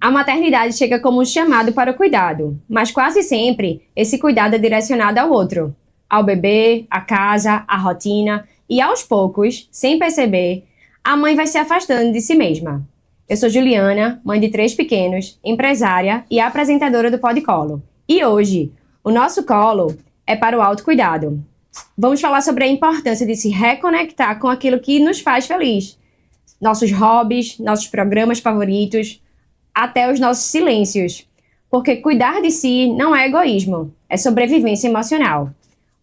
A maternidade chega como um chamado para o cuidado, mas quase sempre esse cuidado é direcionado ao outro, ao bebê, à casa, à rotina, e aos poucos, sem perceber, a mãe vai se afastando de si mesma. Eu sou Juliana, mãe de 3 pequenos, empresária e apresentadora do Podcolo. E hoje, o nosso colo é para o autocuidado. Vamos falar sobre a importância de se reconectar com aquilo que nos faz feliz. Nossos hobbies, nossos programas favoritos, até os nossos silêncios. Porque cuidar de si não é egoísmo, é sobrevivência emocional.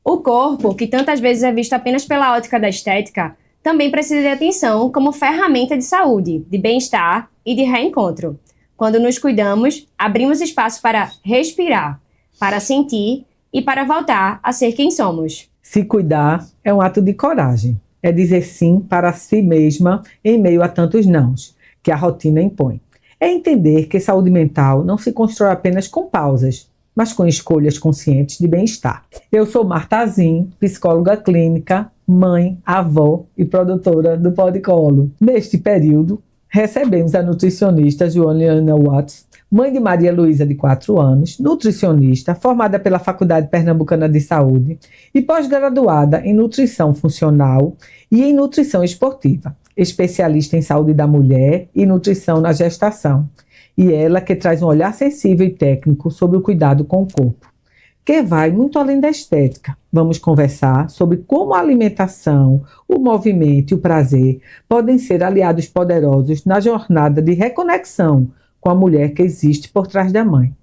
O corpo, que tantas vezes é visto apenas pela ótica da estética, também precisa de atenção como ferramenta de saúde, de bem-estar e de reencontro. Quando nos cuidamos, abrimos espaço para respirar, para sentir e para voltar a ser quem somos. Se cuidar é um ato de coragem. É dizer sim para si mesma em meio a tantos nãos que a rotina impõe. É entender que saúde mental não se constrói apenas com pausas, mas com escolhas conscientes de bem-estar. Eu sou Marta Azim, psicóloga clínica, mãe, avó e produtora do Podcolo. Neste período, recebemos a nutricionista Joana Watts, mãe de Maria Luísa, de 4 anos, nutricionista, formada pela Faculdade Pernambucana de Saúde e pós-graduada em nutrição funcional e em nutrição esportiva, especialista em saúde da mulher e nutrição na gestação. E ela que traz um olhar sensível e técnico sobre o cuidado com o corpo, que vai muito além da estética. Vamos conversar sobre como a alimentação, o movimento e o prazer podem ser aliados poderosos na jornada de reconexão com a mulher que existe por trás da mãe.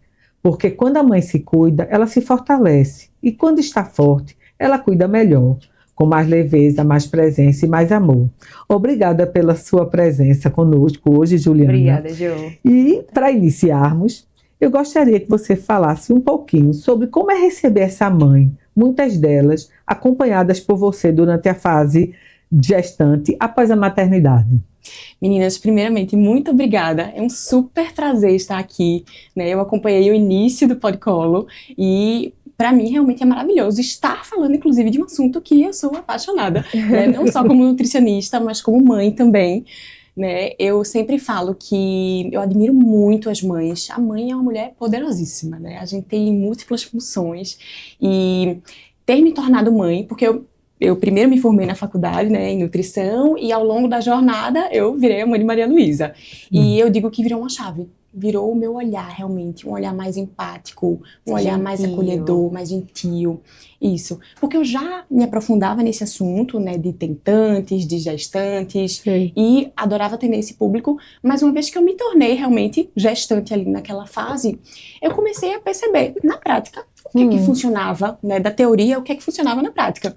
Porque quando a mãe se cuida, ela se fortalece. E quando está forte, ela cuida melhor, com mais leveza, mais presença e mais amor. Obrigada pela sua presença conosco hoje, Juliana. Obrigada, Jo. E para iniciarmos, eu gostaria que você falasse um pouquinho sobre como é receber essa mãe, muitas delas acompanhadas por você durante a fase gestante após a maternidade. Meninas, primeiramente, muito obrigada. É um super prazer estar aqui, né? Eu acompanhei o início do Podcolo e para mim realmente é maravilhoso estar falando, inclusive, de um assunto que eu sou apaixonada, né? Não só como nutricionista, mas como mãe também. Né? Eu sempre falo que eu admiro muito as mães. A mãe é uma mulher poderosíssima, né? A gente tem múltiplas funções e ter me tornado mãe, porque eu primeiro me formei na faculdade, né, em nutrição, e ao longo da jornada eu virei a mãe de Maria Luísa. E eu digo que virou uma chave. Virou o meu olhar, realmente, um olhar mais empático, um olhar mais acolhedor, mais gentil, isso. Porque eu já me aprofundava nesse assunto, né, de tentantes, de gestantes, Sim. E adorava atender esse público, mas uma vez que eu me tornei realmente gestante ali naquela fase, eu comecei a perceber, na prática, o que funcionava, né, da teoria, o que funcionava na prática.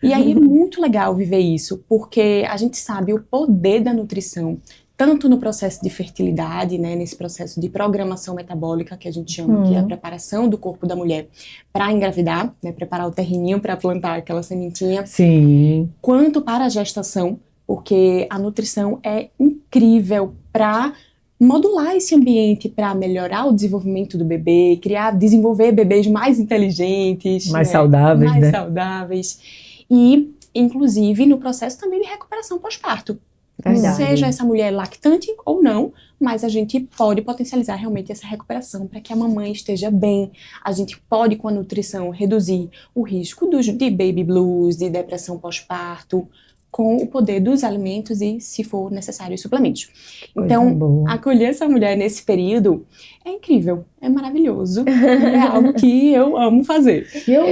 E aí é muito legal viver isso, porque a gente sabe o poder da nutrição, tanto no processo de fertilidade, né, nesse processo de programação metabólica, que a gente chama, que é a preparação do corpo da mulher para engravidar, né, preparar o terreninho para plantar aquela sementinha. Sim. Quanto para a gestação, porque a nutrição é incrível para modular esse ambiente, para melhorar o desenvolvimento do bebê, desenvolver bebês mais inteligentes, Mais né, saudáveis, mais né? saudáveis. E, inclusive, no processo também de recuperação pós-parto. Verdade. Seja essa mulher lactante ou não, mas a gente pode potencializar realmente essa recuperação para que a mamãe esteja bem. A gente pode, com a nutrição, reduzir o risco de baby blues, de depressão pós-parto, com o poder dos alimentos e, se for necessário, suplementos. Então, boa. acolher essa mulher nesse período é incrível, é maravilhoso, é algo que eu amo fazer. E eu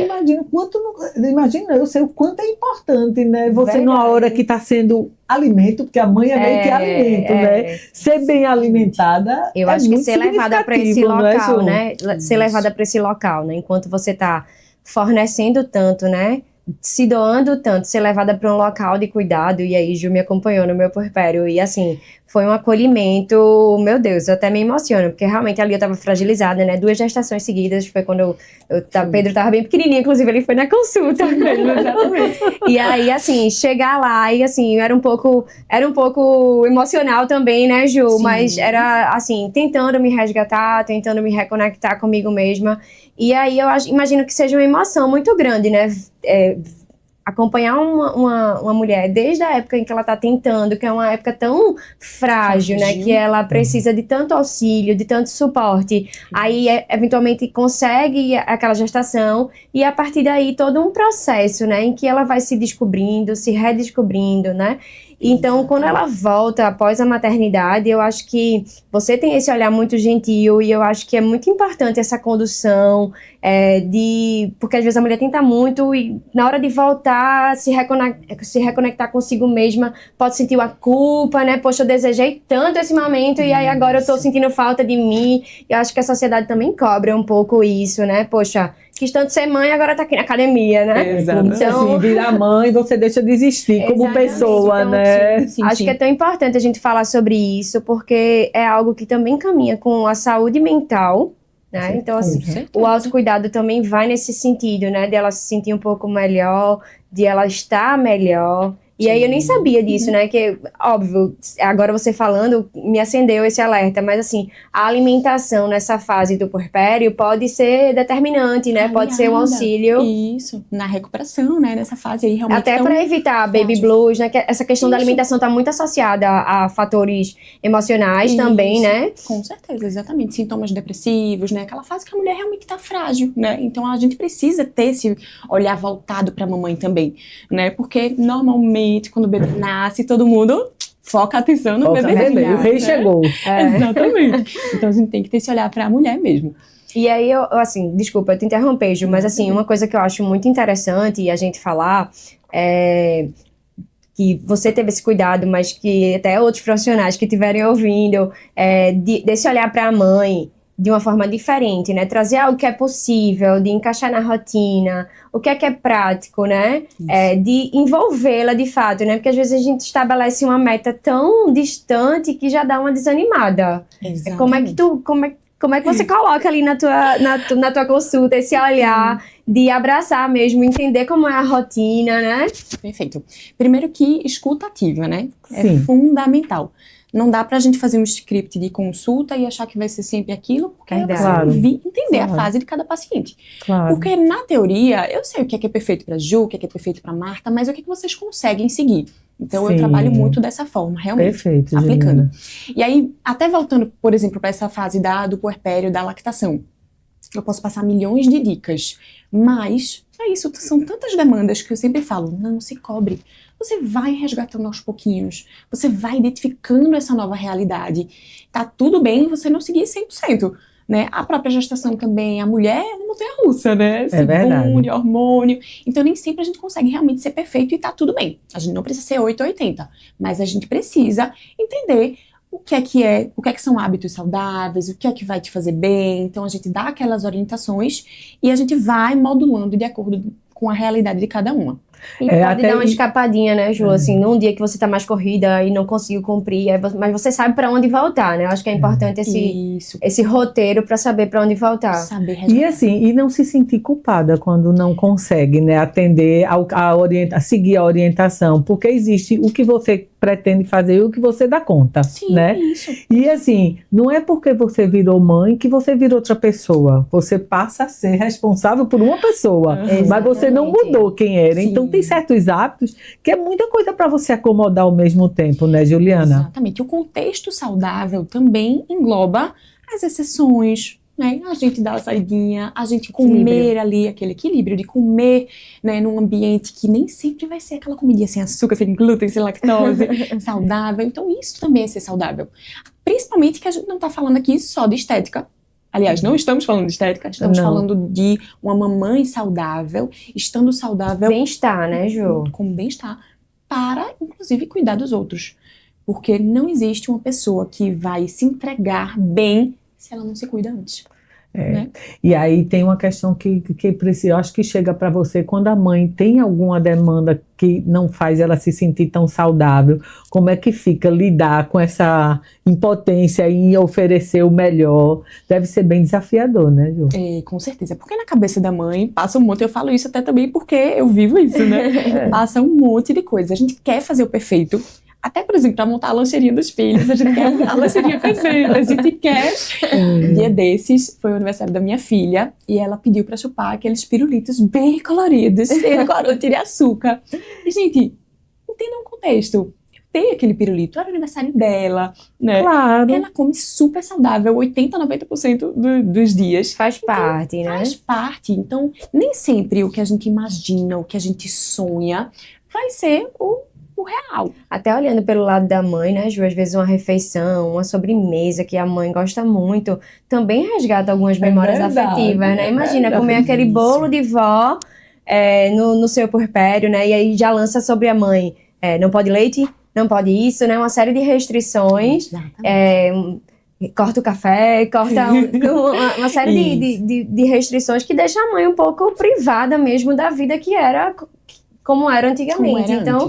imagino eu sei o quanto é importante, né? Você Verdade. numa hora que está sendo alimento, porque a mãe é meio que alimento, né? Ser bem alimentada Eu é acho que muito ser levada para esse significativo, não é, local, Ju? né? Ser levada para esse local, né? Enquanto você está fornecendo tanto, né? Se doando tanto, ser levada para um local de cuidado, e aí Ju me acompanhou no meu puerpério, e assim, foi um acolhimento, meu Deus, eu até me emociono, porque realmente ali eu tava fragilizada, né, 2 gestações seguidas, foi quando Pedro tava bem pequenininho, inclusive ele foi na consulta, Exatamente. e aí assim, chegar lá, e assim, era um pouco emocional também, né, Ju, Sim. mas era assim, tentando me resgatar, tentando me reconectar comigo mesma, e aí eu imagino que seja uma emoção muito grande, né, acompanhar uma mulher desde a época em que ela está tentando, que é uma época tão frágil, né? Que ela precisa de tanto auxílio, de tanto suporte. Aí, eventualmente, consegue aquela gestação e, a partir daí, todo um processo, né? Em que ela vai se descobrindo, se redescobrindo, né? Então, quando ela volta após a maternidade, eu acho que você tem esse olhar muito gentil e eu acho que é muito importante essa condução, porque às vezes a mulher tenta muito e na hora de voltar, se reconectar consigo mesma, pode sentir uma culpa, né? Poxa, eu desejei tanto esse momento e aí agora eu tô sentindo falta de mim. Eu acho que a sociedade também cobra um pouco isso, né? Poxa, quis tanto ser mãe, agora tá aqui na academia, né? Exatamente. Então, assim, vira mãe, você deixa de existir como pessoa, então, né? Sim. Acho que é tão importante a gente falar sobre isso, porque é algo que também caminha com a saúde mental, né? Então, assim, o autocuidado também vai nesse sentido, né? De ela se sentir um pouco melhor, de ela estar melhor. E aí eu nem sabia disso, né? Que, óbvio, agora você falando, me acendeu esse alerta. Mas, assim, a alimentação nessa fase do puerpério pode ser determinante, né? Pode ser um auxílio. Isso, na recuperação, né? Nessa fase aí, realmente. Até para evitar baby blues, né? Que essa questão da alimentação está muito associada a fatores emocionais também, né? Com certeza, exatamente. Sintomas depressivos, né? Aquela fase que a mulher realmente está frágil, né? Então, a gente precisa ter esse olhar voltado para a mamãe também, né? Porque, normalmente, quando o bebê nasce, todo mundo foca a atenção no bebezinho. O rei chegou. Exatamente. Então a gente tem que ter esse olhar para a mulher mesmo. E aí, assim, desculpa, eu te interromper, Ju, mas assim, uma coisa que eu acho muito interessante a gente falar é que você teve esse cuidado, mas que até outros profissionais que estiverem ouvindo, desse olhar para a mãe de uma forma diferente, né? Trazer algo que é possível, de encaixar na rotina, o que é prático, né? De envolvê-la de fato, né? Porque às vezes a gente estabelece uma meta tão distante que já dá uma desanimada. Exatamente. Como é que você coloca ali na tua consulta esse olhar de abraçar mesmo, entender como é a rotina, né? Perfeito. Primeiro que escuta ativa, né? Sim. É fundamental. Não dá pra gente fazer um script de consulta e achar que vai ser sempre aquilo, porque você tem que entender a fase de cada paciente. Claro. Porque, na teoria, eu sei o que é perfeito pra Ju, o que é perfeito pra Marta, mas o que vocês conseguem seguir. Então, eu trabalho muito dessa forma, realmente. Perfeito, aplicando. Juliana. E aí, até voltando, por exemplo, para essa fase do puerpério, da lactação, eu posso passar milhões de dicas, mas é isso, são tantas demandas que eu sempre falo, não se cobre. Você vai resgatando aos pouquinhos, você vai identificando essa nova realidade. Tá tudo bem você não seguir 100%, né? A própria gestação também, a mulher é uma montanha-russa, né? Segundo, hormônio. Então, nem sempre a gente consegue realmente ser perfeito e tá tudo bem. A gente não precisa ser 8 ou 80, mas a gente precisa entender o que é que são hábitos saudáveis, o que é que vai te fazer bem. Então, a gente dá aquelas orientações e a gente vai modulando de acordo com a realidade de cada uma. E pode dar uma escapadinha, né, Ju? Assim, num dia que você tá mais corrida e não conseguiu cumprir, mas você sabe pra onde voltar, né? Eu acho que é importante esse roteiro pra saber pra onde voltar. E assim, e não se sentir culpada quando não consegue, né, atender seguir a orientação, porque existe o que você pretende fazer e o que você dá conta, né? Isso. E assim, não é porque você virou mãe que você virou outra pessoa. Você passa a ser responsável por uma pessoa, mas você não mudou quem era. Então tem certos hábitos que é muita coisa para você acomodar ao mesmo tempo, né, Juliana? Exatamente. O contexto saudável também engloba as exceções, né? A gente dar a saidinha, a gente comer ali, aquele equilíbrio de comer, né, num ambiente que nem sempre vai ser aquela comidinha sem açúcar, sem glúten, sem lactose, saudável. Então isso também é ser saudável. Principalmente que a gente não tá falando aqui só de estética. Aliás, não estamos falando de estética, estamos falando de uma mamãe saudável, estando saudável... Bem-estar, né, Ju? Com bem-estar, para, inclusive, cuidar dos outros. Porque não existe uma pessoa que vai se entregar bem se ela não se cuida antes. Né? E aí tem uma questão que precisa, eu acho que chega para você quando a mãe tem alguma demanda que não faz ela se sentir tão saudável, como é que fica lidar com essa impotência em oferecer o melhor? Deve ser bem desafiador, né, Ju? Com certeza, porque na cabeça da mãe passa um monte, eu falo isso até também porque eu vivo isso, né? Passa um monte de coisa, a gente quer fazer o perfeito, Até, por exemplo, para montar a lancheirinha dos filhos, a gente quer a lancheirinha perfeita, a gente quer. Um dia desses, foi o aniversário da minha filha, e ela pediu para chupar aqueles pirulitos bem coloridos, cheio de corante de açúcar. E, gente, entenda um contexto. Tem aquele pirulito, era o aniversário dela, né? Claro. Ela come super saudável, 80, 90% dos dias. Faz parte, né? Faz parte. Então, nem sempre o que a gente imagina, o que a gente sonha, vai ser o real. Até olhando pelo lado da mãe, né, Ju? Às vezes uma refeição, uma sobremesa que a mãe gosta muito, também resgata algumas memórias afetivas, né? Imagina comer aquele bolo de vó no seu puerpério, né? E aí já lança sobre a mãe, não pode leite, não pode isso, né? Uma série de restrições. Corta o café, corta uma série de restrições que deixa a mãe um pouco privada mesmo da vida que era como era antigamente. Então,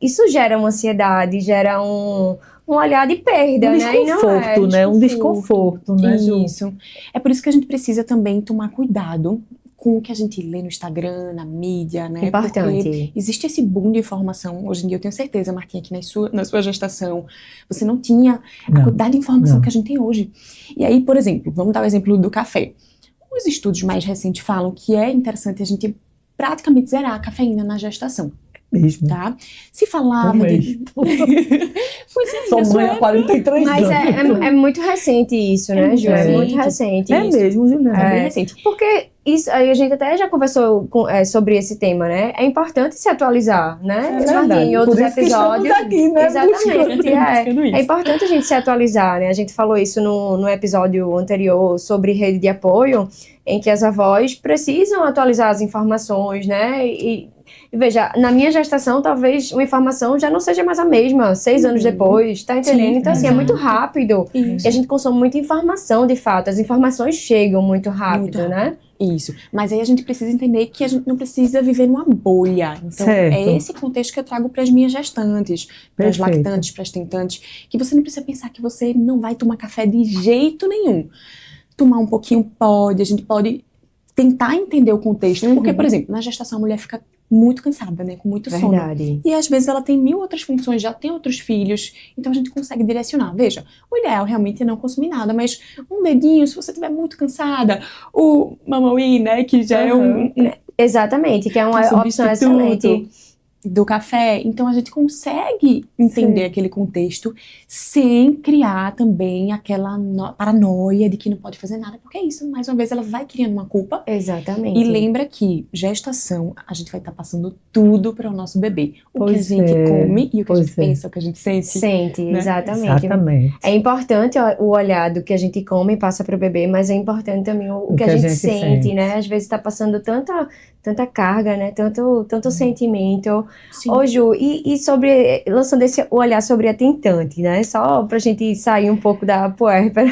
isso gera uma ansiedade, gera um olhar de perda, né? Desconforto, né? Um desconforto, né, Ju? Isso. É por isso que a gente precisa também tomar cuidado com o que a gente lê no Instagram, na mídia, né? Importante. Porque existe esse boom de informação. Hoje em dia, eu tenho certeza, Martinha, que na sua gestação, você não tinha a quantidade de informação que a gente tem hoje. E aí, por exemplo, vamos dar o exemplo do café. Os estudos mais recentes falam que é interessante a gente praticamente zerar a cafeína na gestação. Mesmo. Tá? Se falava de... Pois é, sua mãe há 43 anos. Mas é muito recente isso, né, Ju? É muito recente. É mesmo, Juliana. É bem recente. Porque isso, aí a gente até já conversou sobre esse tema, né? É importante se atualizar, né? Em outros episódios. Aqui, né? Exatamente. É importante a gente se atualizar, né? A gente falou isso no episódio anterior sobre rede de apoio, em que as avós precisam atualizar as informações, né? E veja, na minha gestação, talvez uma informação já não seja mais a mesma, 6 anos depois, tá entendendo? Então, assim, é muito rápido. Isso. E a gente consome muita informação, de fato. As informações chegam muito rápido, né? Isso. Mas aí a gente precisa entender que a gente não precisa viver numa bolha. Então, é esse contexto que eu trago para as minhas gestantes, para as lactantes, para as tentantes, que você não precisa pensar que você não vai tomar café de jeito nenhum. Tomar um pouquinho pode, a gente pode tentar entender o contexto. Porque, por exemplo, na gestação a mulher fica muito cansada, né? Com muito sono. Verdade. E às vezes ela tem 1000 outras funções, já tem outros filhos, então a gente consegue direcionar. Veja, o ideal realmente é não consumir nada, mas um dedinho, se você estiver muito cansada, o Mamauí, né? Que já é Exatamente, que é uma opção excelente. Do café, então a gente consegue entender aquele contexto sem criar também aquela paranoia de que não pode fazer nada, porque é isso, mais uma vez ela vai criando uma culpa. Exatamente. E lembra que gestação, a gente vai estar passando tudo para o nosso bebê. O que a gente come e o que a gente pensa, o que a gente sente. Sente, né? Exatamente. É importante o olhar do que a gente come e passa para o bebê, mas é importante também o que a gente sente, né? Às vezes está passando tanta carga, né? Tanto sentimento. Ô, Ju, e sobre, lançando o olhar sobre a tentante, né? Só pra gente sair um pouco da puérpera.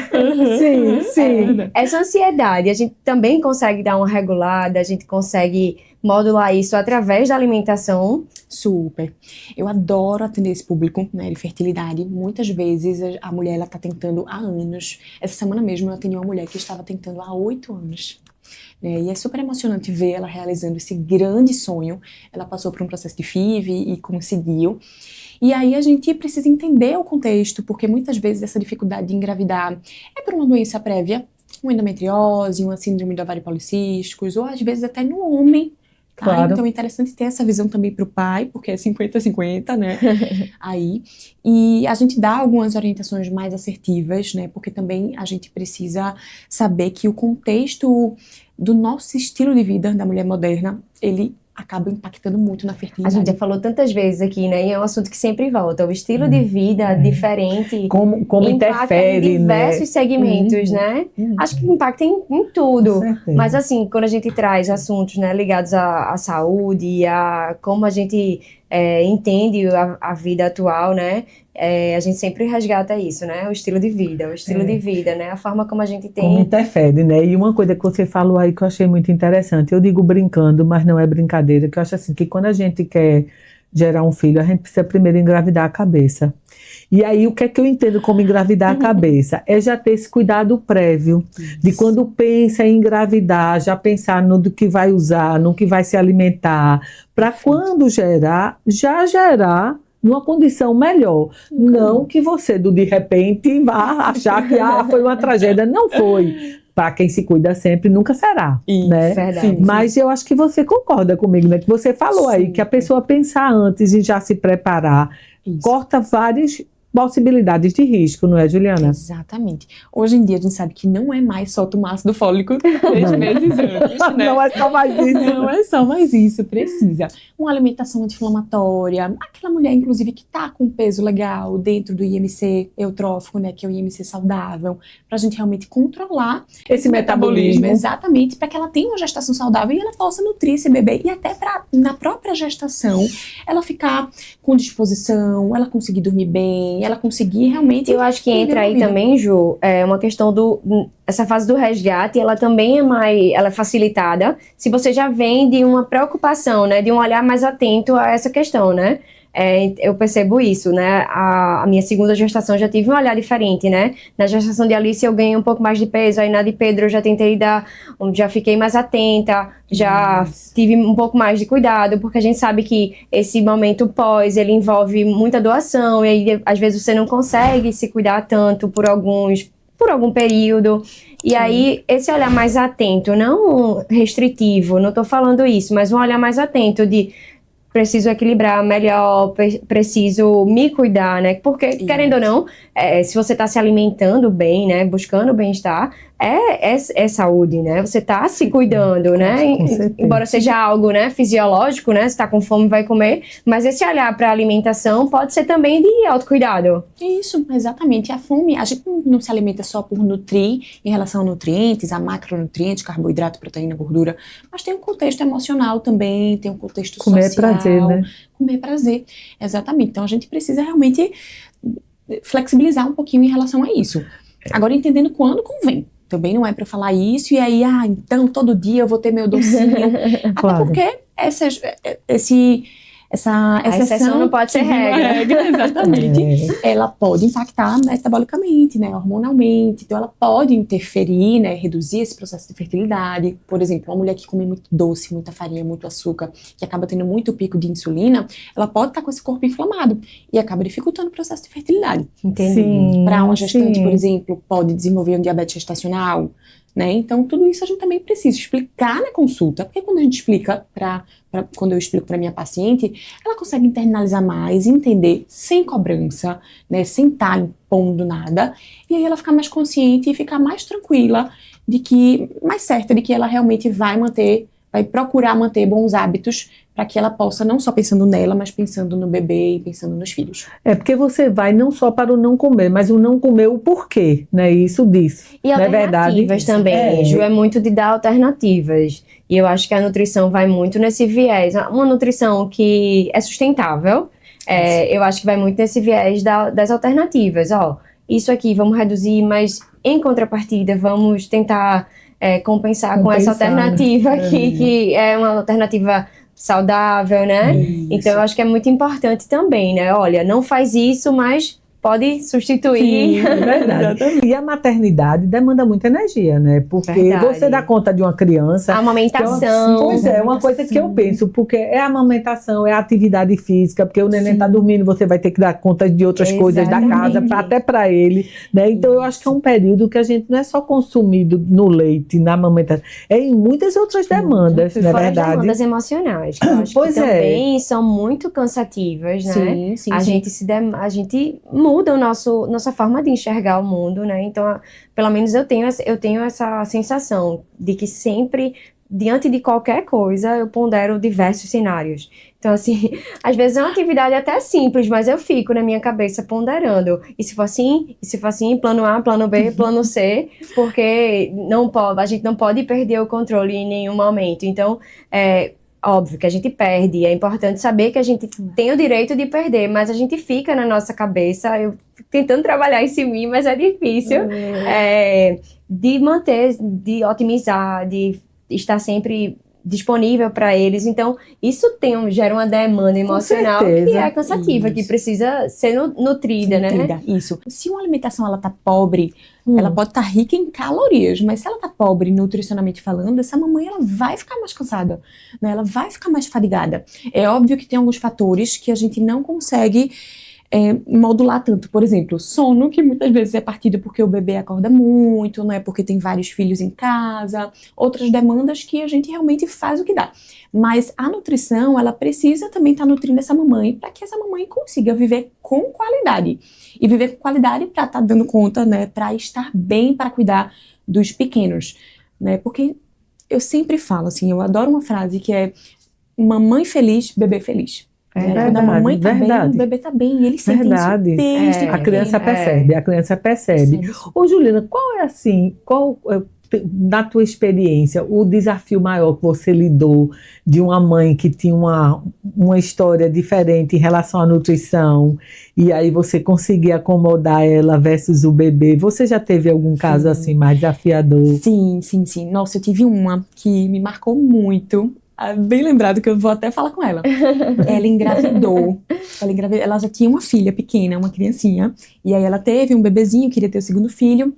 Sim. Essa ansiedade, a gente também consegue dar uma regulada, a gente consegue modular isso através da alimentação. Super. Eu adoro atender esse público, né, de fertilidade. Muitas vezes a mulher, ela tá tentando há anos. Essa semana mesmo eu atendi uma mulher que estava tentando há 8 anos. E é super emocionante ver ela realizando esse grande sonho. Ela passou por um processo de FIV e conseguiu. E aí a gente precisa entender o contexto, porque muitas vezes essa dificuldade de engravidar é por uma doença prévia, uma endometriose, uma síndrome do ovário policísticos, ou às vezes até no homem. Tá? Claro. Então é interessante ter essa visão também para o pai, porque é 50-50, né? Aí. E a gente dá algumas orientações mais assertivas, né? Porque também a gente precisa saber que o contexto do nosso estilo de vida da mulher moderna, ele acaba impactando muito na fertilidade. A gente já falou tantas vezes aqui, né? E é um assunto que sempre volta. O estilo de vida diferente como interfere, em diversos segmentos, né? Acho que impacta em tudo. Mas assim, quando a gente traz assuntos, né, ligados à saúde, a como a gente entende a vida atual, né? A gente sempre resgata isso, né? O estilo de vida, né? A forma como a gente tem... Como interfere, né? E uma coisa que você falou aí que eu achei muito interessante, eu digo brincando, mas não é brincadeira, que eu acho assim, que quando a gente quer gerar um filho, a gente precisa primeiro engravidar a cabeça. E aí, o que é que eu entendo como engravidar a cabeça? É já ter esse cuidado prévio, de quando pensa em engravidar, já pensar no do que vai usar, no que vai se alimentar, para quando gerar, já gerar numa condição melhor. Não que você, de repente, vá achar que foi uma tragédia. Não foi. Para quem se cuida sempre, nunca será. Isso, né? verdade. Mas eu acho que você concorda comigo, né? Que você falou aí que a pessoa pensar antes e já se preparar, corta várias possibilidades de risco, não é, Juliana? Exatamente. Hoje em dia a gente sabe que não é mais só tomar ácido fólico 3 vezes antes, né? Não é só mais isso. Não é só mais isso, precisa. Uma alimentação anti-inflamatória, aquela mulher, inclusive, que tá com peso legal dentro do IMC eutrófico, né, que é o IMC saudável, pra gente realmente controlar Esse metabolismo. Exatamente, para que ela tenha uma gestação saudável e ela possa nutrir esse bebê e até para na própria gestação ela ficar com disposição, ela conseguir dormir bem, ela conseguir realmente... Eu acho que entra aí também, Ju, uma questão essa fase do resgate, ela também ela é facilitada se você já vem de uma preocupação, né, de um olhar mais atento a essa questão, né? Eu percebo isso, né? A minha segunda gestação eu já tive um olhar diferente, né? Na gestação de Alice eu ganhei um pouco mais de peso, aí na de Pedro eu já já fiquei mais atenta, já tive um pouco mais de cuidado, porque a gente sabe que esse momento pós, ele envolve muita doação, e aí às vezes você não consegue se cuidar tanto por algum período. E aí, esse olhar mais atento, não restritivo, não tô falando isso, mas um olhar mais atento de preciso equilibrar melhor, preciso me cuidar, né? Porque, querendo ou não, se você tá se alimentando bem, né? Buscando bem-estar, é saúde, né? Você tá se cuidando, né? Embora seja algo, né, fisiológico, né? Se tá com fome, vai comer. Mas esse olhar para a alimentação pode ser também de autocuidado. Isso, exatamente. A fome, a gente não se alimenta só por nutrir em relação a nutrientes, a macronutrientes, carboidrato, proteína, gordura, mas tem um contexto emocional também, tem um contexto social. Comer é prazer, né? Comer é prazer, exatamente. Então a gente precisa realmente flexibilizar um pouquinho em relação a isso. Agora, entendendo quando convém. Também não é para falar isso e aí, então todo dia eu vou ter meu docinho. Claro. Até porque essa exceção não pode ser regra. Exatamente. Ela pode impactar metabolicamente, né, hormonalmente. Então ela pode interferir, né, reduzir esse processo de fertilidade. Por exemplo, uma mulher que come muito doce, muita farinha, muito açúcar, que acaba tendo muito pico de insulina, ela pode estar com esse corpo inflamado e acaba dificultando o processo de fertilidade. Entendi. Para uma gestante, por exemplo, pode desenvolver um diabetes gestacional, né? Então, tudo isso a gente também precisa explicar na consulta, porque quando a gente explica quando eu explico para minha paciente, ela consegue internalizar mais, entender sem cobrança, né? Sem estar impondo nada, e aí ela fica mais consciente e fica mais tranquila mais certa de que ela realmente vai procurar manter bons hábitos para que ela possa, não só pensando nela, mas pensando no bebê e pensando nos filhos. Porque você vai não só para o não comer, mas o não comer o porquê, né? Isso diz. E alternativas também. Ju é muito de dar alternativas. E eu acho que a nutrição vai muito nesse viés. Uma nutrição que é sustentável, eu acho que vai muito nesse viés das alternativas. Isso aqui vamos reduzir, mas em contrapartida vamos tentar compensar com essa alternativa aqui, que é uma alternativa saudável, né? Isso. Então eu acho que é muito importante também, né? Olha, não faz isso, mas pode substituir. Sim, é verdade. E a maternidade demanda muita energia, né? Porque você dá conta de uma criança... A amamentação. Pois é, uma coisa que eu penso, porque é a amamentação, é a atividade física, porque o neném tá dormindo, você vai ter que dar conta de outras coisas da casa, até para ele, né? Então eu acho que é um período que a gente não é só consumido no leite, na amamentação, é em muitas outras demandas, não é verdade? Demandas emocionais, que eu acho que também são muito cansativas, né? Sim, a gente muda nossa forma de enxergar o mundo, né? Então, pelo menos eu tenho essa sensação de que sempre, diante de qualquer coisa, eu pondero diversos cenários. Então, assim, às vezes é uma atividade até simples, mas eu fico na minha cabeça ponderando. E se for assim? E se for assim? Plano A, plano B, plano C, porque a gente não pode perder o controle em nenhum momento. Então, óbvio que a gente perde, é importante saber que a gente tem o direito de perder, mas a gente fica na nossa cabeça, eu tentando trabalhar isso em mim, mas é difícil, de manter, de otimizar, de estar sempre disponível para eles. Então, isso gera uma demanda emocional que é cansativa, que precisa ser nutrida, né? Isso. Se uma alimentação ela tá pobre, ela pode estar rica em calorias, mas se ela tá pobre nutricionalmente falando, essa mamãe ela vai ficar mais cansada, né? Ela vai ficar mais fadigada. É óbvio que tem alguns fatores que a gente não consegue modular tanto. Por exemplo, sono, que muitas vezes é partido porque o bebê acorda muito, não é porque tem vários filhos em casa, outras demandas que a gente realmente faz o que dá. Mas a nutrição, ela precisa também estar nutrindo essa mamãe para que essa mamãe consiga viver com qualidade. E viver com qualidade para estar dando conta, né, para estar bem, para cuidar dos pequenos, né? Porque eu sempre falo assim, eu adoro uma frase que é mamãe feliz, bebê feliz. Quando a mamãe tá bem, o bebê tá bem. E eles sentem isso desde a criança percebe, a criança percebe. Ô, Juliana, na tua experiência, o desafio maior que você lidou de uma mãe que tinha uma história diferente em relação à nutrição, e aí você conseguia acomodar ela versus o bebê? Você já teve algum caso assim mais desafiador? Sim. Nossa, eu tive uma que me marcou muito. Bem lembrado que eu vou até falar com ela. Ela engravidou. Ela já tinha uma filha pequena, uma criancinha. E aí ela teve um bebezinho, queria ter o segundo filho.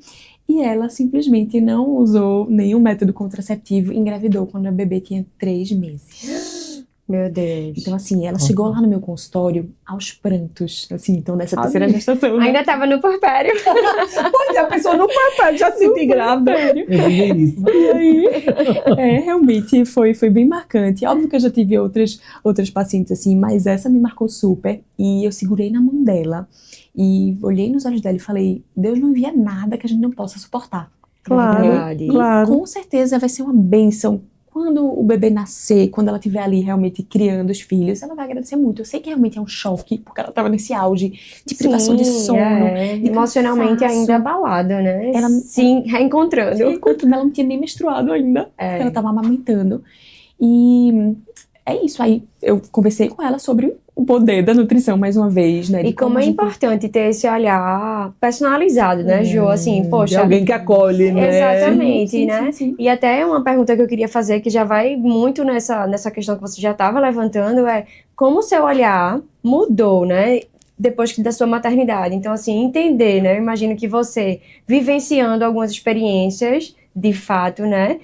E ela simplesmente não usou nenhum método contraceptivo e engravidou quando a bebê tinha 3 meses. Meu Deus. Então, assim, ela chegou lá no meu consultório aos prantos, assim, então nessa terceira gestação. Né? Ainda tava no puerpério. Pois é, a pessoa no puerpério já se sente grávida. E aí, realmente foi bem marcante. Óbvio que eu já tive outras pacientes assim, mas essa me marcou super. E eu segurei na mão dela e olhei nos olhos dela e falei, Deus não envia nada que a gente não possa suportar. Claro. E com certeza vai ser uma bênção. Quando o bebê nascer, quando ela estiver ali realmente criando os filhos, ela vai agradecer muito. Eu sei que realmente é um choque, porque ela estava nesse auge de privação de sono. De emocionalmente ainda abalada, né? Ela reencontrando. Ela não tinha nem menstruado ainda, porque ela estava amamentando. E é isso, aí eu conversei com ela sobre o poder da nutrição mais uma vez, né? E como é importante ter esse olhar personalizado, né, Jo? Assim, poxa... De alguém que acolhe, né? Exatamente, né? Sim. E até uma pergunta que eu queria fazer, que já vai muito nessa questão que você já estava levantando, é como o seu olhar mudou, né? Depois da sua maternidade. Então, assim, entender, né? Eu imagino que você, vivenciando algumas experiências, de fato, né?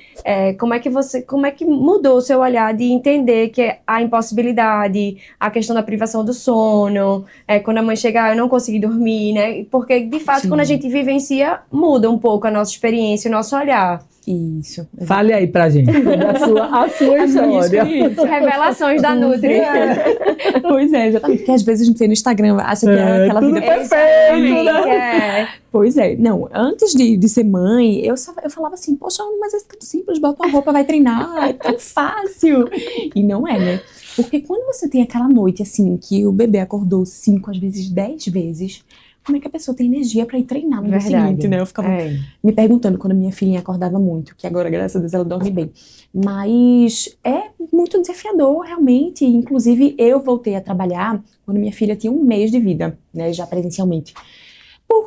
Como é que mudou o seu olhar de entender que a impossibilidade, a questão da privação do sono, quando a mãe chega, eu não consegui dormir, né? Porque, de fato, quando a gente vivencia, muda um pouco a nossa experiência, o nosso olhar. Isso. Exatamente. Fale aí pra gente a sua história. Revelações da Nutri. Pois é, exatamente. Porque às vezes a gente vê no Instagram, acha que é aquela vida perfeita, né? Pois é. Não, antes de ser mãe, eu falava assim, poxa, mas é tão simples, bota uma roupa, vai treinar, é tão fácil. E não é, né? Porque quando você tem aquela noite, assim, que o bebê acordou 5, às vezes 10 vezes, como é que a pessoa tem energia pra ir treinar no dia seguinte, né? Eu ficava me perguntando quando a minha filhinha acordava muito, que agora, graças a Deus, ela dorme bem. Mas é muito desafiador, realmente. Inclusive, eu voltei a trabalhar quando minha filha tinha 1 mês de vida, né? Já presencialmente.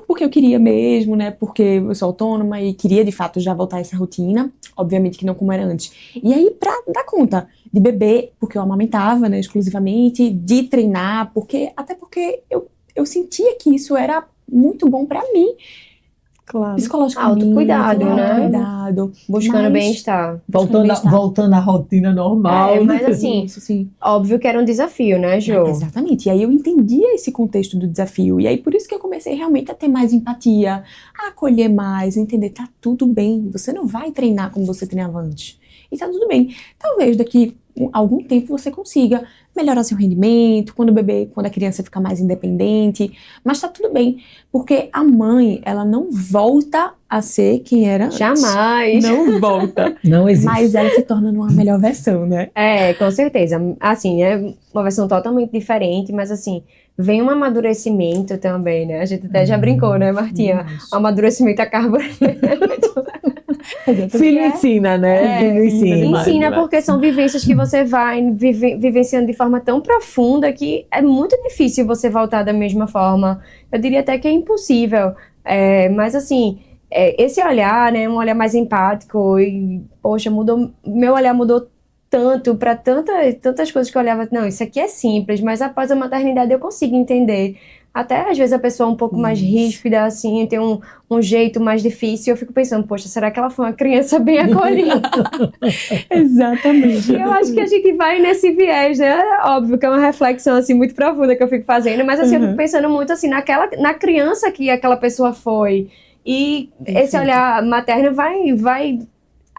Porque eu queria mesmo, né? Porque eu sou autônoma e queria, de fato, já voltar a essa rotina. Obviamente que não como era antes. E aí, pra dar conta de beber, porque eu amamentava, né? Exclusivamente, de treinar, até porque eu sentia que isso era muito bom pra mim. Claro. Psicologicamente. Autocuidado, né? Autocuidado. Buscando bem-estar. Voltando à rotina normal. Mas assim, sim. Óbvio que era um desafio, né, Jo? Exatamente. E aí eu entendia esse contexto do desafio. E aí por isso que eu comecei realmente a ter mais empatia, a acolher mais, entender, tá tudo bem. Você não vai treinar como você treinava antes. E tá tudo bem. Talvez daqui algum tempo você consiga melhorar seu rendimento, quando a criança ficar mais independente, mas tá tudo bem, porque a mãe, ela não volta a ser quem era antes. Jamais. Não volta. Não existe. Mas ela se torna uma melhor versão, né? Com certeza. Assim, é uma versão totalmente diferente, mas assim, vem um amadurecimento também, né? A gente até já brincou, né, Martinha? O amadurecimento a carboidrato. Filho ensina, né? Filho ensina porque são vivências que você vai vivenciando de forma tão profunda que é muito difícil você voltar da mesma forma. Eu diria até que é impossível. Mas assim, esse olhar, né? Um olhar mais empático e, poxa, meu olhar mudou tanto para tantas coisas que eu olhava, não, isso aqui é simples, mas após a maternidade eu consigo entender. Até às vezes a pessoa é um pouco mais ríspida, assim, tem um jeito mais difícil, eu fico pensando, poxa, será que ela foi uma criança bem acolhida? Exatamente. Eu acho que a gente vai nesse viés, né? Óbvio que é uma reflexão, assim, muito profunda que eu fico fazendo, mas assim, eu fico pensando muito, assim, na criança que aquela pessoa foi. E esse olhar materno vai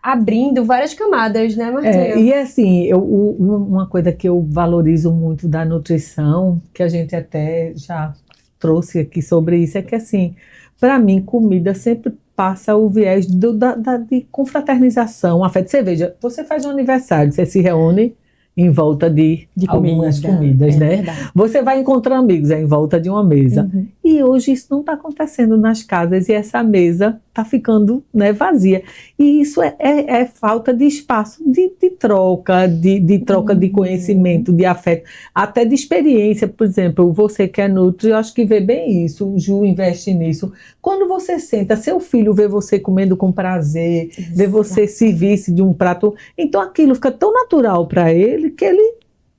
abrindo várias camadas, né, Martinha? E assim, uma coisa que eu valorizo muito da nutrição, que a gente até já trouxe aqui sobre isso, é que assim, para mim, comida sempre passa o viés de confraternização, afeto. Você veja, você faz um aniversário, você se reúne em volta de algumas comidas, né? Verdade. Você vai encontrar amigos em volta de uma mesa. E hoje isso não está acontecendo nas casas e essa mesa está ficando, né, vazia. E isso é falta de espaço de troca, de troca de conhecimento, de afeto, até de experiência. Por exemplo, você que é nutri, eu acho que vê bem isso, o Ju investe nisso. Quando você senta, seu filho vê você comendo com prazer, vê você servir-se de um prato, então aquilo fica tão natural para ele que ele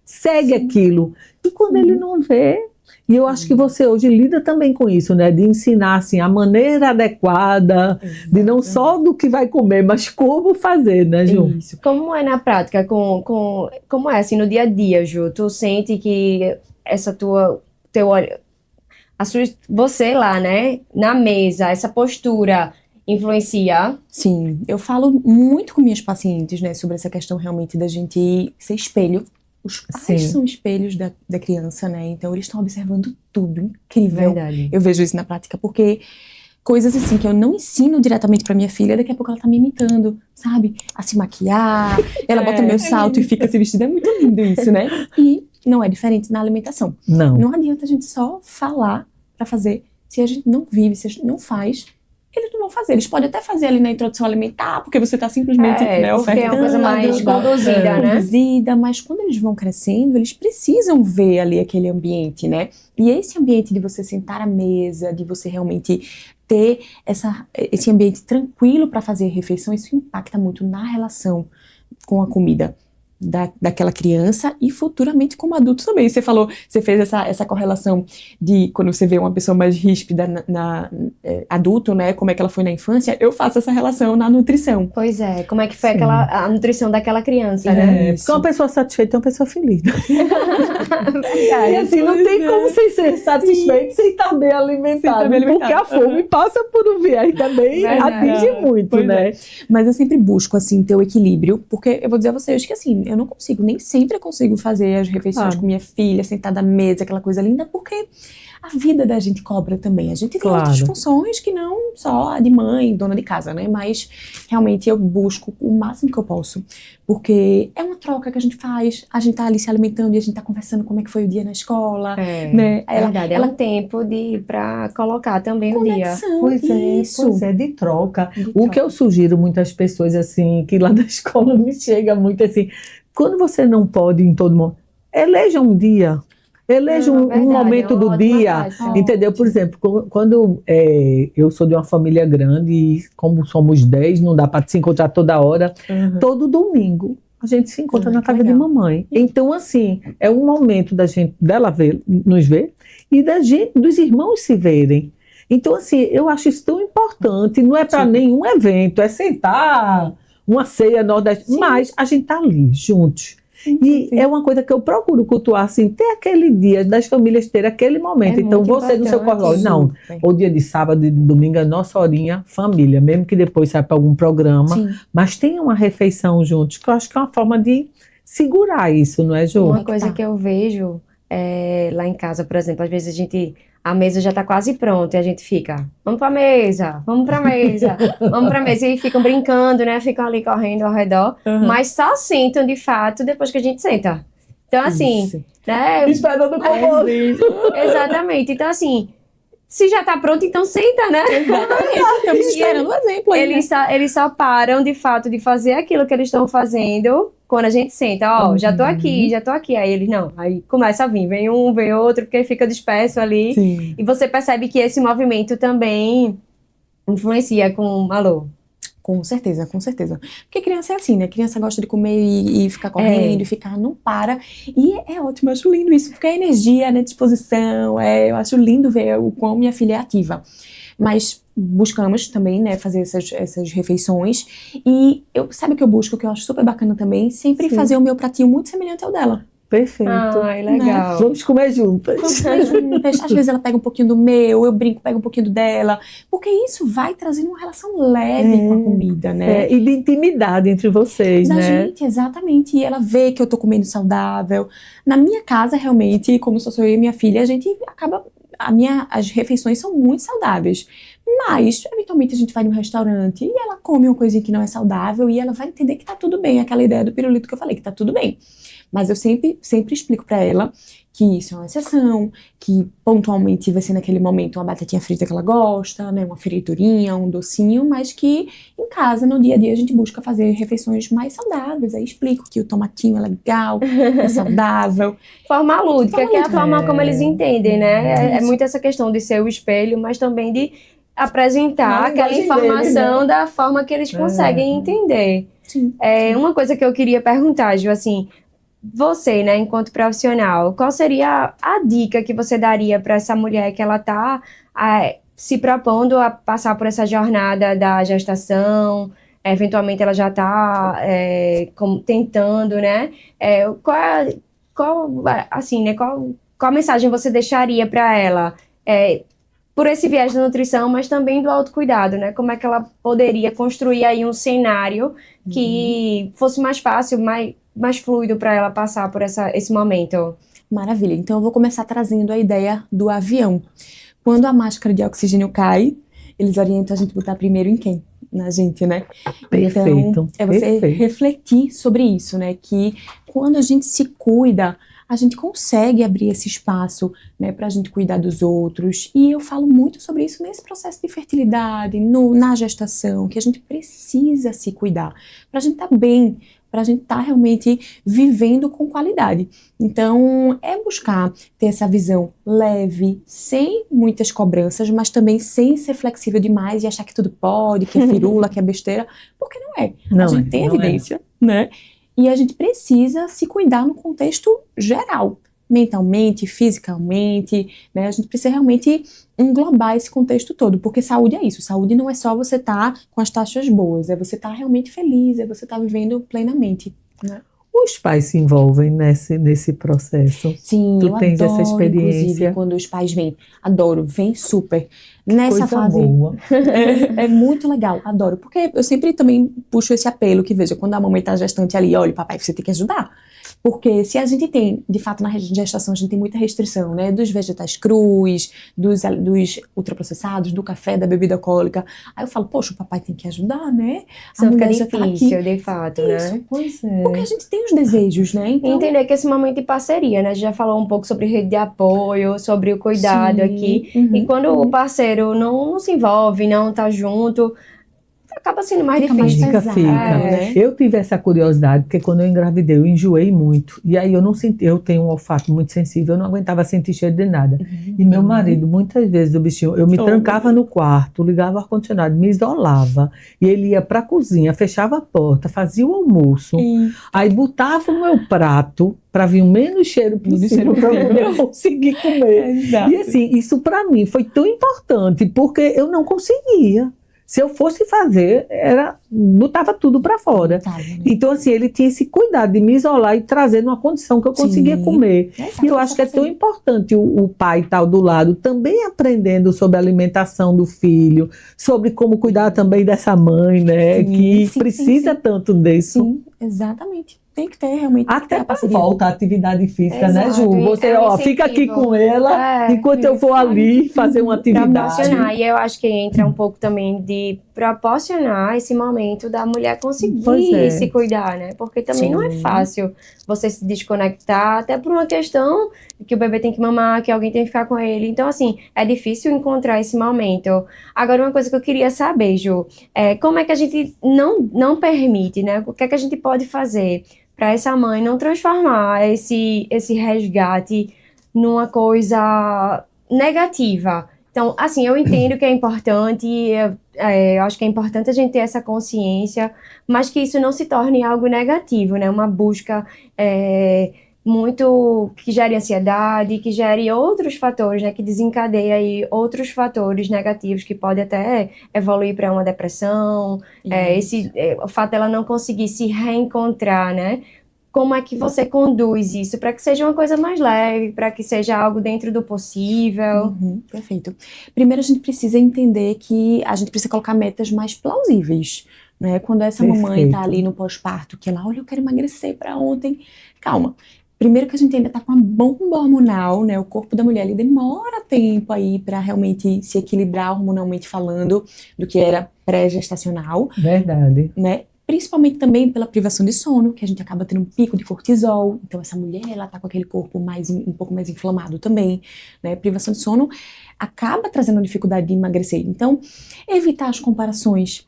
segue aquilo. E quando ele não vê, e eu acho que você hoje lida também com isso, né? De ensinar assim, a maneira adequada, de não só do que vai comer, mas como fazer, né, Ju? Isso. Como é na prática, como é assim no dia a dia, Ju? Tu sente que essa você lá, né, na mesa, essa postura influencia? Sim, eu falo muito com minhas pacientes, né, sobre essa questão realmente da gente ser espelho. Os pais são espelhos da criança, né? Então eles estão observando tudo, incrível. Verdade. Eu vejo isso na prática, porque coisas assim que eu não ensino diretamente pra minha filha, daqui a pouco ela tá me imitando, sabe? A se maquiar, ela bota meu salto e fica se vestida. É muito lindo isso, né? E não é diferente na alimentação. Não adianta a gente só falar pra fazer. Se a gente não vive, se a gente não faz, eles não vão fazer. Eles podem até fazer ali na introdução alimentar, porque você está simplesmente porque é uma coisa mais conduzida, né? Conduzida, mas quando eles vão crescendo, eles precisam ver ali aquele ambiente, né? E esse ambiente de você sentar à mesa, de você realmente ter esse ambiente tranquilo para fazer a refeição, isso impacta muito na relação com a comida daquela criança e futuramente como adulto também. Você falou, você fez essa correlação de quando você vê uma pessoa mais ríspida adulto, né, como é que ela foi na infância, eu faço essa relação na nutrição. Pois é, como é que foi a nutrição daquela criança, né? Porque uma pessoa satisfeita é uma pessoa feliz. E assim, não tem como você ser satisfeito sem estar bem alimentado, porque a fome passa por um viés também, atinge muito, né? Mas eu sempre busco, assim, ter o equilíbrio, porque eu vou dizer a vocês que, assim, eu não consigo, nem sempre eu consigo fazer as refeições com minha filha, sentada à mesa, aquela coisa linda, porque a vida da gente cobra também. A gente tem outras funções que não só a de mãe, dona de casa, né? Mas realmente eu busco o máximo que eu posso, porque é uma troca que a gente faz, a gente tá ali se alimentando e a gente tá conversando como é que foi o dia na escola, né? É verdade, é um tempo pra colocar também o dia. Pois é, de troca. O que eu sugiro muitas pessoas, assim, que lá da escola me chega muito assim, quando você não pode em todo momento, eleja um dia. Eleja um momento do dia, entendeu? Por exemplo, quando eu sou de uma família grande e como somos 10, não dá para se encontrar toda hora, todo domingo a gente se encontra na casa de mamãe. Então, assim, é um momento dela nos ver e dos irmãos se verem. Então, assim, eu acho isso tão importante, não é para nenhum evento, é sentar uma ceia nordestina, mas a gente tá ali, juntos. É uma coisa que eu procuro cultuar, assim, ter aquele dia das famílias ter aquele momento. Então, você no seu corredor, não, o dia de sábado e de domingo é nossa horinha família, mesmo que depois saia para algum programa, mas tem uma refeição juntos, que eu acho que é uma forma de segurar isso, não é, Ju? Uma coisa que eu vejo lá em casa, por exemplo, às vezes a mesa já tá quase pronta e a gente fica, vamos pra mesa, vamos pra mesa, vamos pra mesa. E ficam brincando, né? Ficam ali correndo ao redor, mas só sentam de fato depois que a gente senta. Então, assim, né? Esperando o comando. Exatamente. Então, assim, se já tá pronto, então senta, né? Exatamente. Estamos esperando o exemplo aí, eles só param, de fato, de fazer aquilo que eles estão fazendo quando a gente senta, já tô aqui. Aí eles, não, aí começa a vir, vem um, vem outro, porque fica disperso ali. Sim. E você percebe que esse movimento também influencia com Alô. Com certeza, com certeza. Porque criança é assim, né? Criança gosta de comer e ficar correndo, e ficar, não para. E é ótimo, eu acho lindo isso, porque a energia, né, disposição, eu acho lindo ver o quão minha filha é ativa. Mas buscamos também, né, fazer essas refeições. E sabe o que eu busco, que eu acho super bacana também? Sempre Sim. fazer o meu pratinho muito semelhante ao dela. Perfeito. Ai, legal. Vamos comer juntas. Vamos comer juntas. Às vezes ela pega um pouquinho do meu, eu brinco, pego um pouquinho do dela. Porque isso vai trazendo uma relação leve com a comida, né? E de intimidade entre vocês, Da né? gente, exatamente. E ela vê que eu tô comendo saudável. Na minha casa, realmente, como só sou eu e minha filha, a gente acaba... As refeições são muito saudáveis. Mas, eventualmente, a gente vai num restaurante e ela come uma coisinha que não é saudável e ela vai entender que tá tudo bem. Aquela ideia do pirulito que eu falei, que tá tudo bem. Mas eu sempre explico pra ela que isso é uma exceção, que pontualmente vai ser naquele momento uma batatinha frita que ela gosta, né, uma friturinha, um docinho, mas que em casa, no dia a dia, a gente busca fazer refeições mais saudáveis. Aí explico que o tomatinho é legal, é saudável. Forma lúdica, que é a forma como eles entendem, né? É Isso. muito essa questão de ser o espelho, mas também de apresentar Na aquela linguagem informação dele, né? da forma que eles conseguem entender. Sim. Uma coisa que eu queria perguntar, Ju, assim, você, né, enquanto profissional, qual seria a dica que você daria para essa mulher que ela está se propondo a passar por essa jornada da gestação, eventualmente ela já está tentando, né? Assim, né, qual mensagem você deixaria para ela? Por esse viés da nutrição, mas também do autocuidado, né? Como é que ela poderia construir aí um cenário que fosse mais fácil, mais fluido para ela passar por esse momento? Maravilha. Então eu vou começar trazendo a ideia do avião. Quando a máscara de oxigênio cai, eles orientam a gente botar primeiro em quem? Na gente, né? Perfeito. Então, é você Perfeito. refletir sobre isso, né? Que quando a gente se cuida, a gente consegue abrir esse espaço, né, para a gente cuidar dos outros. E eu falo muito sobre isso nesse processo de fertilidade, na gestação, que a gente precisa se cuidar para a gente estar bem, para a gente estar realmente vivendo com qualidade. Então, é buscar ter essa visão leve, sem muitas cobranças, mas também sem ser flexível demais e achar que tudo pode, que é firula, que é besteira, porque não é. A gente tem evidência, né? E a gente precisa se cuidar no contexto geral, mentalmente, fisicamente, né? A gente precisa realmente englobar esse contexto todo, porque saúde é isso. Saúde não é só você estar com as taxas boas, é você estar realmente feliz, é você estar vivendo plenamente, né? Os pais se envolvem nesse processo. Sim, Tu eu tens adoro, essa experiência. inclusive, quando os pais vêm. Adoro, vem super. Nessa Coisa fase boa. é muito legal, adoro. Porque eu sempre também puxo esse apelo que, veja, quando a mamãe tá gestante ali, olha, papai, você tem que ajudar. Porque se a gente tem, de fato, na gestação, a gente tem muita restrição, né? Dos vegetais crus, dos ultraprocessados, do café, da bebida alcoólica. Aí eu falo, poxa, o papai tem que ajudar, né? Isso fica mulher já tá difícil, aqui. de fato, Isso. né? Pois é. Porque a gente tem os desejos, né? Então, Entender que esse momento de parceria, né? A gente já falou um pouco sobre rede de apoio, sobre o cuidado sim, aqui. uhum, E quando o parceiro não se envolve, não tá junto, acaba sendo mais Fica mais difícil. pesado, Fica. né? Eu tive essa curiosidade, porque quando eu engravidei, eu enjoei muito. E aí eu tenho um olfato muito sensível, eu não aguentava sentir cheiro de nada. E meu marido, muitas vezes, o bichinho, eu me trancava no quarto, ligava o ar-condicionado, me isolava. E ele ia pra cozinha, fechava a porta, fazia o almoço. Aí botava o meu prato para vir o menos cheiro possível para eu conseguir comer. Exato. E assim, isso para mim foi tão importante, porque eu não conseguia. Se eu fosse fazer, botava tudo para fora. Tá, né? Então, assim, ele tinha esse cuidado de me isolar e trazer numa condição que eu conseguia comer. Exato, E eu acho que é tão importante o pai estar do lado, também aprendendo sobre a alimentação do filho, sobre como cuidar também dessa mãe, né? Sim, que sim, precisa tanto disso. Sim, exatamente. Tem que ter realmente. Até para volta à atividade física, né, Exato, Ju? e Você, é um fica aqui incentivo. com ela, enquanto eu vou ali fazer uma atividade. Proporcionar, e eu acho que entra um pouco também de proporcionar esse momento da mulher Pois conseguir é. se cuidar, né? Porque também não é Sim. fácil você se desconectar, até por uma questão que o bebê tem que mamar, que alguém tem que ficar com ele. Então, assim, é difícil encontrar esse momento. Agora, uma coisa que eu queria saber, Ju, como é que a gente não permite, né? O que é que a gente pode fazer para essa mãe não transformar esse resgate numa coisa negativa? Então, assim, eu entendo que é importante, eu acho que é importante a gente ter essa consciência, mas que isso não se torne algo negativo, né? Uma busca muito que gere ansiedade, que gere outros fatores, né? Que desencadeia aí outros fatores negativos que pode até evoluir para uma depressão, o fato dela não conseguir se reencontrar, né? Como é que você conduz isso para que seja uma coisa mais leve, para que seja algo dentro do possível? Perfeito. Primeiro a gente precisa entender que a gente precisa colocar metas mais plausíveis, né? Quando essa mamãe tá ali no pós-parto, que ela, olha, eu quero emagrecer para ontem. Calma. Primeiro que a gente ainda tá com uma bomba hormonal, né? O corpo da mulher, ele demora tempo aí para realmente se equilibrar hormonalmente falando do que era pré-gestacional. Verdade. Né? Principalmente também pela privação de sono, que a gente acaba tendo um pico de cortisol. Então, essa mulher, ela tá com aquele corpo um pouco mais inflamado também, né? Privação de sono acaba trazendo dificuldade de emagrecer. Então, evitar as comparações.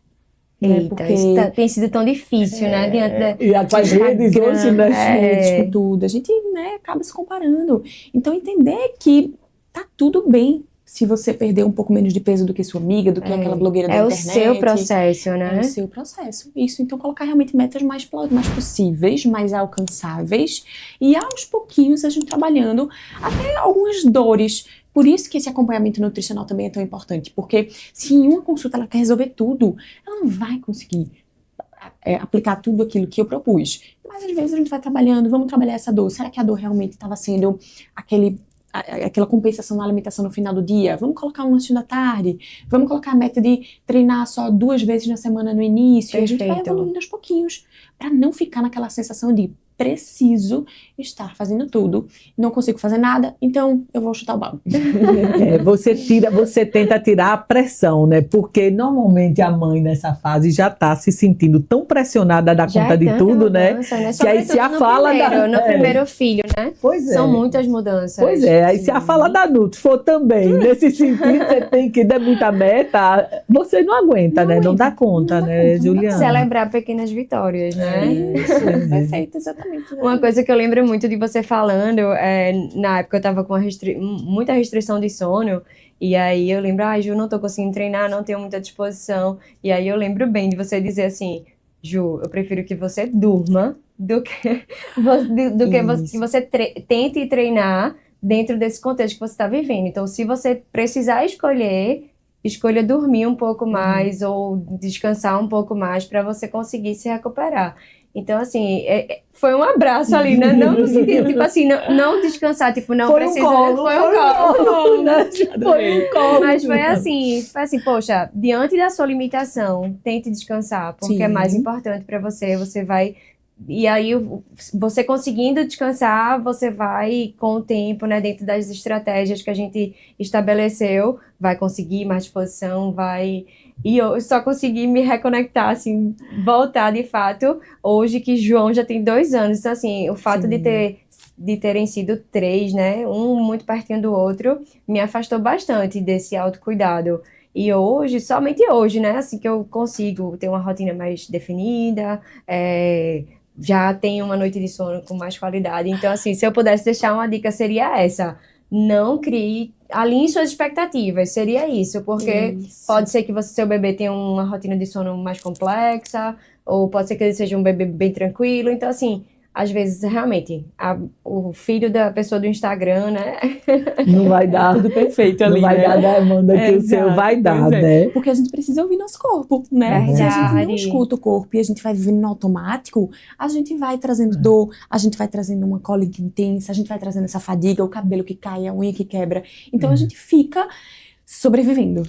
Eita, Porque isso tem sido tão difícil, né? Diante E as redes hoje, né? com tudo. A gente, né, acaba se comparando. Então, entender que tá tudo bem se você perder um pouco menos de peso do que sua amiga, do que aquela blogueira da internet. É o seu processo, né? É o seu processo. Isso, então colocar realmente metas mais possíveis, mais alcançáveis, e aos pouquinhos a gente trabalhando até algumas dores. Por isso que esse acompanhamento nutricional também é tão importante, porque se em uma consulta ela quer resolver tudo, ela não vai conseguir aplicar tudo aquilo que eu propus. Mas às vezes a gente vai trabalhando, vamos trabalhar essa dor. Será que a dor realmente estava sendo aquela compensação na alimentação no final do dia? Vamos colocar um lanchinho da tarde, vamos colocar a meta de treinar só 2 vezes na semana no início. Perfeito. E a gente vai evoluindo aos pouquinhos, para não ficar naquela sensação de preciso estar fazendo tudo, não consigo fazer nada, então eu vou chutar o balde. Você tenta tirar a pressão, né? Porque normalmente a mãe nessa fase já tá se sentindo tão pressionada a dar conta de tudo, mudança, né? Que aí se a fala no primeiro filho, né? Pois é. São muitas mudanças. Pois é, aí se a fala da Nutri for também, nesse sentido, você tem que dar muita meta, você não aguenta, né? Não dá conta, né, Juliana? Celebrar pequenas vitórias, né? Isso, perfeito, exatamente. Uma coisa que eu lembro muito de você falando, na época eu tava com muita restrição de sono, e aí eu lembro, Ju, não tô conseguindo treinar, não tenho muita disposição, e aí eu lembro bem de você dizer assim, Ju, eu prefiro que você durma do que você tente treinar dentro desse contexto que você está vivendo. Então, se você precisar escolha dormir um pouco mais ou descansar um pouco mais para você conseguir se recuperar. Então, assim, foi um abraço ali, né? Não no sentido, tipo assim, não descansar, tipo, não precisa... Foi um colo, né? Foi um colo. Mas foi assim, poxa, diante da sua limitação, tente descansar, porque é mais importante para você, você vai... E aí, você conseguindo descansar, você vai, com o tempo, né, dentro das estratégias que a gente estabeleceu, vai conseguir mais disposição, vai... E eu só consegui me reconectar, assim, voltar de fato, hoje que João já tem 2 anos. Então, assim, o fato de terem sido 3, né, um muito pertinho do outro, me afastou bastante desse autocuidado. E hoje, somente hoje, né, assim que eu consigo ter uma rotina mais definida, já tenho uma noite de sono com mais qualidade. Então, assim, se eu pudesse deixar uma dica, seria essa. Não alinhe suas expectativas, seria isso, porque pode ser que seu bebê tenha uma rotina de sono mais complexa, ou pode ser que ele seja um bebê bem tranquilo. Então, assim, às vezes, realmente, o filho da pessoa do Instagram, né? Não vai dar tudo perfeito ali, não vai dar a demanda que o seu vai dar, né? Porque a gente precisa ouvir nosso corpo, né? Se a gente não escuta o corpo e a gente vai vivendo no automático, a gente vai trazendo dor, a gente vai trazendo uma cólica intensa, a gente vai trazendo essa fadiga, o cabelo que cai, a unha que quebra. Então, a gente fica sobrevivendo.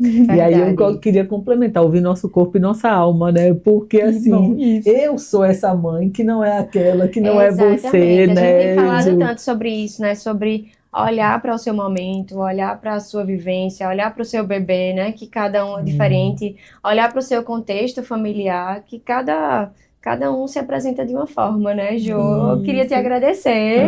E aí eu queria complementar, ouvir nosso corpo e nossa alma, né? Porque assim, eu sou essa mãe que não é aquela, que não é você, né? A gente tem falado tanto sobre isso, né? Sobre olhar para o seu momento, olhar para a sua vivência, olhar para o seu bebê, né? Que cada um é diferente, olhar para o seu contexto familiar, que cada um se apresenta de uma forma, né, Jo? Eu queria te agradecer.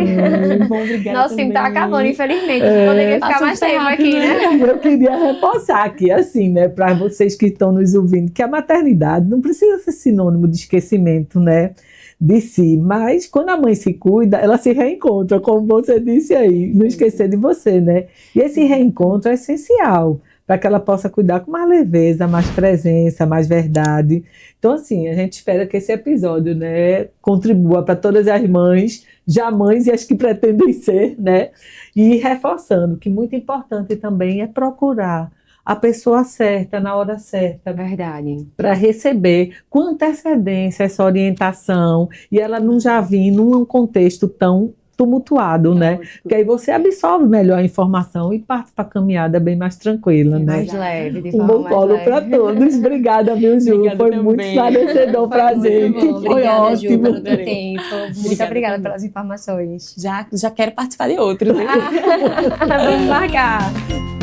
Bom, obrigada. Nosso tempo tá acabando, infelizmente. Poderia ficar mais tempo aqui, né? Eu queria reforçar aqui, assim, né, para vocês que estão nos ouvindo, que a maternidade não precisa ser sinônimo de esquecimento, né? de si. Mas quando a mãe se cuida, ela se reencontra, como você disse aí, não esquecer de você, né? E esse reencontro é essencial para que ela possa cuidar com mais leveza, mais presença, mais verdade. Então, assim, a gente espera que esse episódio, né, contribua para todas as mães, já mães e as que pretendem ser, né? E reforçando que muito importante também é procurar a pessoa certa, na hora certa, Verdade. para receber com antecedência essa orientação e ela não já vir num contexto tão tumultuado, né? Porque aí você absorve melhor a informação e parte para a caminhada bem mais tranquila, né? Mais leve, de Um forma bom mais colo leve. para todos. Obrigada, meu Ju. Obrigada Foi muito também. esclarecedor para a Muito gente. bom. Foi Obrigada, Ju, ótimo. pelo teu tempo. Muito Obrigada obrigada também. pelas informações. Já quero participar de outros, hein? Vamos marcar.